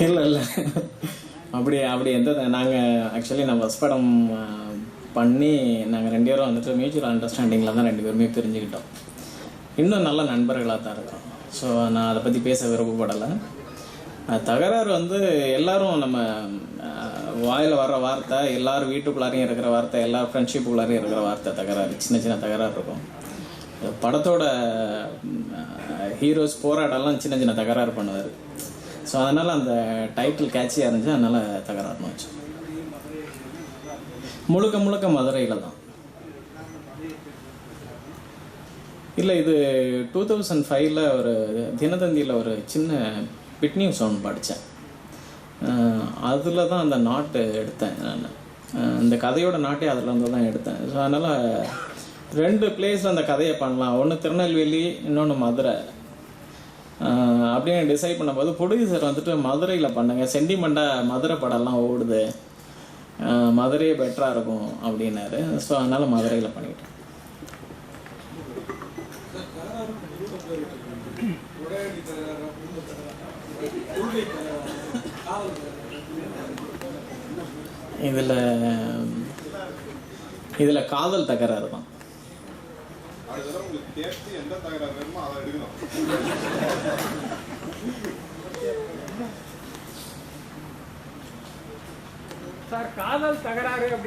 இல்லை இல்லை, அப்படி அப்படி எந்த நாங்கள் ஆக்சுவலி நான் ஃபஸ்ட் படம் பண்ணி நாங்கள் 2 பேரும் வந்துட்டு மியூச்சுவல் அண்டர்ஸ்டாண்டிங்கில் தான் 2 பேருமே பிரிஞ்சுக்கிட்டோம். இன்னும் நல்ல நண்பர்களாக தான் இருக்கோம். ஸோ நான் அதை பற்றி பேச விருப்பப்படலை. தகராறு வந்து எல்லாரும் நம்ம வாயில் வர்ற வார்த்தை, எல்லாரும் வீட்டுக்குள்ளாரையும் இருக்கிற வார்த்தை, எல்லா ஃப்ரெண்ட்ஷிப்புக்குள்ளாரையும் இருக்கிற வார்த்தை தகராறு, சின்ன சின்ன தகராறு இருக்கும். படத்தோட ஹீரோஸ் போராட்டம்லாம் சின்ன சின்ன தகராறு பண்ணுவார். ஸோ அதனால் அந்த டைட்டில் கேட்சியாக இருந்துச்சு, அதனால் தகராறுன்னு வச்சு. முழுக்க முழுக்க மதுரையில் தான். இல்லை, இது 2005 ஒரு தினத்தந்தியில் ஒரு சின்ன பிட் நியூஸ் ஒன்று படித்தேன். அதில் தான் அந்த நாட்டு எடுத்தேன் நான். இந்த கதையோட நாட்டே அதில் இருந்து தான் எடுத்தேன். ஸோ அதனால் 2 பிளேஸில் அந்த கதையை பண்ணலாம். ஒன்று திருநெல்வேலி, இன்னொன்று மதுரை அப்படின்னு டிசைட் பண்ணும்போது ப்ரொடியூசர் வந்துட்டு மதுரையில் பண்ணுங்க, சென்டிமெண்ட்டாக மதுரை படம்லாம் ஓடுது, மதுரையே பெட்டராக இருக்கும் அப்படின்னாரு. ஸோ அதனால் மதுரையில் பண்ணிக்கிட்டேன். இதில் காதல் தகராறு தான். சார், காதல் தகராறு